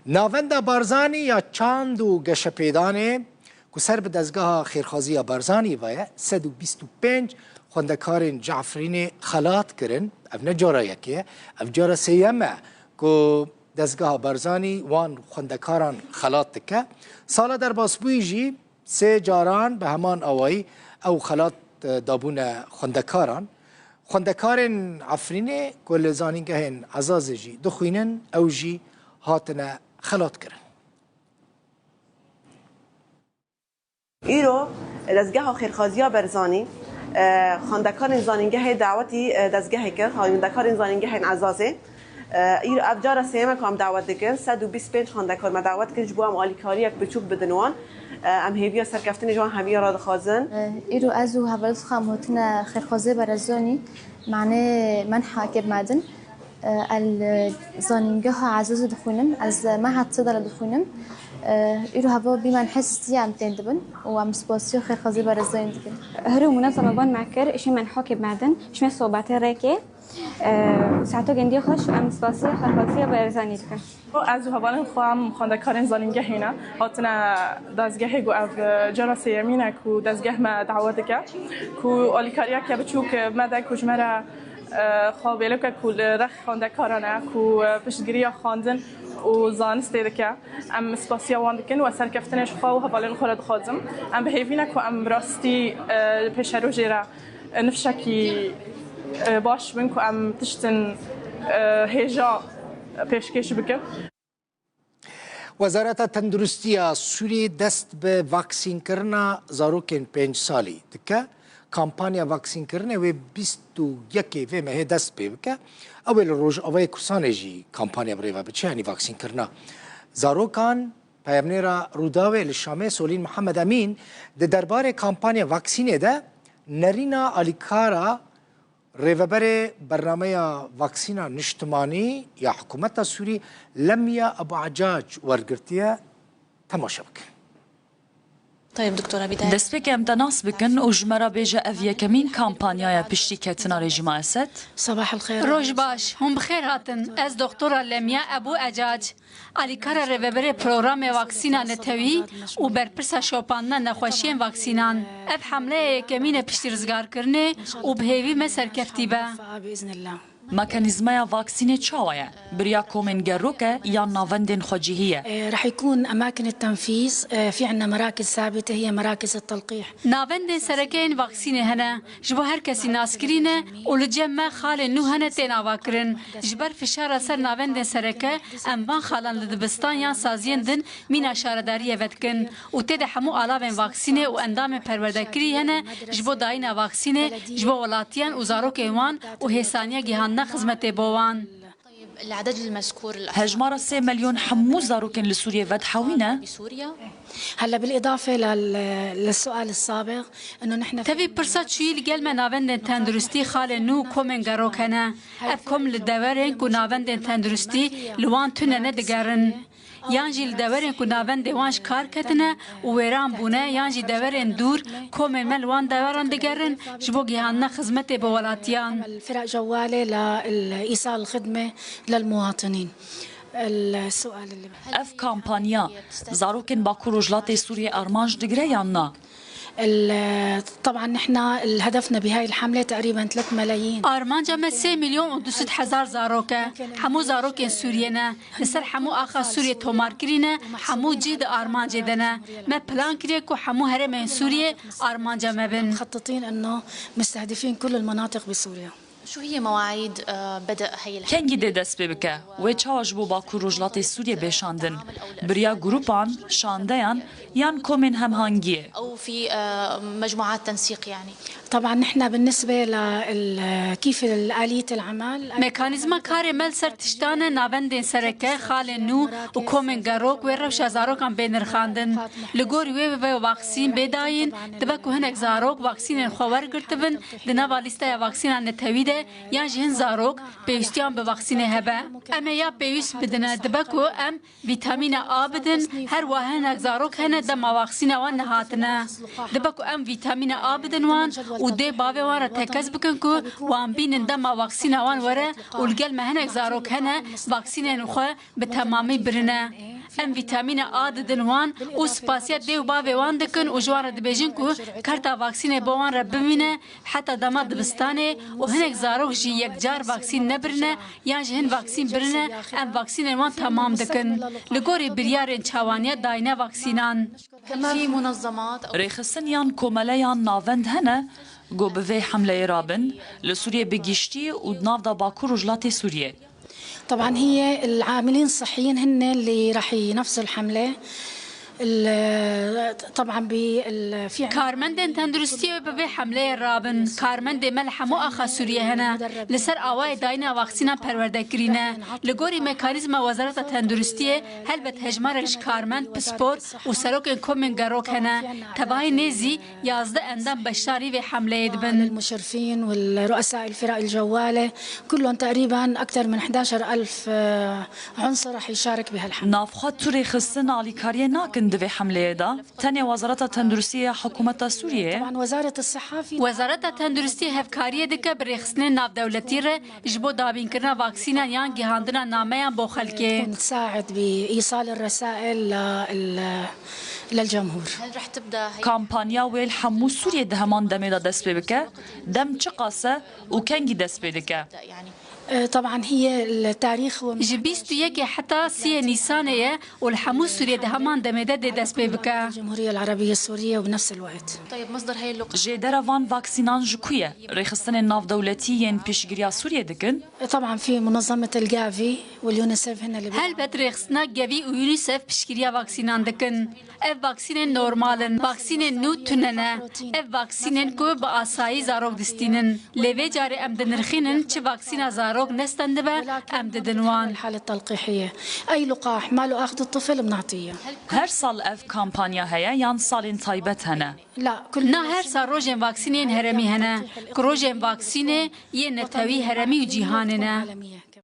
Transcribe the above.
ناوندا بارزانی یا چاند و گشپیدانه که سر به دزگاه خیرخوازی بارزانی وایه 125 خوندکارین جعفرین خلات کرن اف نجارا یکیه اف جارا سیمه که دزگاه بارزانی وان خوندکاران خلات تکه سالا در باسبوی جی 3 جاران به همان آوایی او خلات دابون خوندکارین عفرینه که لزانینگهن عزاز جی دخوینن او جی هاتنا خلات کرن ایرو دزگاه خیرخوازی برزانی خواندکار زانینگه دعوتی دزگاه کرد خواندکار زانینگه عزازه ایرو افجار سیمه که هم دعوت دکن 125 خواندکار ما دعوت کنج بو هم آلیکاری یک بچوک بدنوان ام هیویا سرکفتن جوان هویا را دخوازن ایرو ازو هولت خام هاتنا خیرخوازی برزانی معنی من حاكب معدن الزانينجا عزوز دخونم از معهد صدر دخونم ایرو هوا بیمن حسی عم تندبن و عم سپاسیو خیر خازی برزاین دکن هرو منظمة بان معكر إشي من حاكب معدن إشي من صوباتي ريكي ساعتو جندي خوش ام سپاسی خرخاسی برزانی دکن از هوالن خوام خواندکارین زانینگه هینا هاتنا دزگه گو اف جرا سیمینه کو دزگه ما دعوت که کو آلیکاریا که بچوک مده کج مرا خوابیلو که کل رخ خواندکارانه کو پشتگیری خواندن و زانست دکه ام سپاسی وان دکن و سرکفتنش خواو هوالن خورد خازم ام بهیوینه کو ام راستی پیشرو جرا نفشکی باش بین که ام تشتن هیجا پیشکش بکن وزارت تندرستی سوری دست به واکسین کردن زاروکین 5 سالی دکه کامپانیا واکسین کردن و 21 و ماه دست به بکه اول روز اوای کسانه جی کامپانیا برای و بچه یعنی واکسین کردن زاروکان پیامنیرا روداوی لشامه سولین محمد امین درباره کامپانیا واکسینه ده نرینا آلیکارا ریوبر برنامه واکسینا نشتمانی یا حکومت سوری لمیا ابو عجاج ورگرتیه تماشا بکن. طيب دكتورة بداية دست بكم تناس بكن وجمرة بيجا أفيا كمين كامبانيا بشتي كتنا رجيم أسد صباح الخير روج باش هم بخير هاتن از دكتورة لميا أبو أجاج علي كارا ريفبري بروغرام واكسينا نتوي و برپرسا شوپاندنا نخوشين واكسينان اف حمله كمين بشتي رزگار کرنه و بهيوي مسر كفتيبه بإذن الله ميكانيزمايا فاكسيني تشاوية بريا كومن جروكا يا نافندن خجيهية رح يكون أماكن التنفيذ في عندنا مراكز ثابتة هي مراكز التلقيح نافندن سركين فاكسيني هنا جبو هر كسي ناسكرينه ولجمع خال نو هنا تينا واكرن جبر فشار سر نافندن سركه أمبان خالان لدبستان يان سازين دن مينا شاردارية ودكن وتد حمو آلابن فاكسيني واندام پروردكري هنا جبو داينا فاكسيني جبو ولاتيان وزاروك ايوان وهيسانيا جهان خدمت بوان العدد المذكور هجمارة 3 مليون حمو زاروكن لسوريا ودحاوينا بسوريا هلا بالإضافة للسؤال السابق إنه نحن تبي برصد شوي لقل ما نافندن تندرستي خال نو كومن جاروكنا أبكم للدورين كو نافندن تندرستي لوان تنا ندقارن یانجی لدورن کو ناوند وانش کار کتنه و ویران بونه یانجی دورن دور کومن ملوان دوران دگرن جبو گیهان خدمت بولاتیان الفرق جواله لإيصال الخدمة للمواطنين السؤال اللي اف كامبانيا زاروكن باكو رجلات سوريا ارمانج دغريانا طبعا نحن هدفنا بهاي الحملة تقريبا 3 ملايين أرمان جمع 3 مليون و200 هزار زاروكة حمو زاروكين سورينا نسر حمو آخر سوريا تومار كرينا حمو جيد أرمان جدنا ما بلان كريكو حمو هرمين سوريا أرمان جمع بن مخططين أنه مستهدفين كل المناطق بسوريا شو هي مواعيد بدء هي الحملة؟ كان جدي دست ببكة وتشاج بو باكو رجلات سوريا بشاندن بريا جروبان شانديان يان كومن هم هانجيه أو في مجموعات تنسيق يعني طبعا نحن بالنسبة لكيف آلية العمل ميكانيزما كاري مل سر تشتانه ناوندين سركه خال نو و كومن جاروك ويروش زاروك عم بين رخاندن لغوري وي واكسين بداين دبكو هنك زاروك واكسين خوار قرتبن دنا لسته واكسين نتويده يان جهن زاروك بيوستيان بواكسين هبه اما يا بيوس بدنا دبكو ام فيتامين آ بدن هر وهنك زاروك هنا دم واكسين وان هاتنا دبكو ام فيتامين آ بدن وان ودي باوي وارا تكز بكن كو وان بين دم واكسين وان ورا والقل ما هنك زاروك هنا واكسين نخو بتمامي برنا ام ویتامین آ ددن وان و سپاسیت دیو باوی وان دکن و جوان دبیجن که کارتا واکسین بوان را ببینه حتی دما دبستانه و هنک زاروک جی یک جار واکسین نبرنه یا جهن واکسین برنه ام واکسین وان تمام دکن لگوری بریارن چوانیت داینه واکسینان في منظمات ریخستنیان کمالیان ناوند هنه گو به حمله رابن لسوریه بگیشتی و ناف دا باکو رجلات سوریه. طبعا هي العاملين الصحيين هن اللي راح ينفذوا الحملة طبعا في کارمند تندرستی به حمله رابن کارمند ملح مؤخر سوریه هنا لسر آوای داینا واکسینا پرورده کرینه لگوری مکانیزم وزارت تندرستی هل به هجمارش کارمند پسپور و سروک کومن گروک هنا تبای نزی 11 اندام بشاری و حمله دبن المشرفين والرؤساء الفرق الجوالة كلهم تقريبا أكثر من 11,000 عنصر راح يشارك بهالحملة. نافخات تو ریخستن آلیکاریه ناکن دوی حمله دا تنی وزارت تندرستی حکومت سوریه طبعا وزارة الصحة في وزارت تندرستی هفکاری دکه برخصن ناف دولتی ره جبو دابین کرنا واکسینا یان گهاندنا نامه بو خلکه تساعد بإيصال الرسائل للجمهور. هل رح تبدا کامپانیا ویل حمو سوریه ده همان دمه دا دست بکه دم چه قاسه و کنگی دست بکه يعني طبعا هي التاريخ جبيستو يكي حتى سي نيسانية والحمو سوريا ده همان دميده دي دست بيبكا الجمهورية العربية السورية وبنفس الوقت. طيب مصدر هاي اللقطة جدر وان واکسینان جکویه ریخستن ناف دولتی ین پیشگیری سوریه دکن طبعا في منظمة الجافي واليونيسف هن اللي هل بترخصنا جافي ويونيسف بشكريا واكسينان دكن اف واكسينن نورمالن واكسينن نو تننا اف واكسينن كو بآساي زاروك دستينن لوي جاري ام دنرخينن چه واكسينا زاروك نستندبه ام ددنوان الحالة التلقيحية أي لقاح ماله أخذ الطفل بنعطيه. هر سال اف کامپانیا هیا یان سالین تایبت هنه لا كل نا هر سال روجن واكسينين هرمي هنا كروجن واكسيني ين نتوي هرمي وجيهاننا عالمية.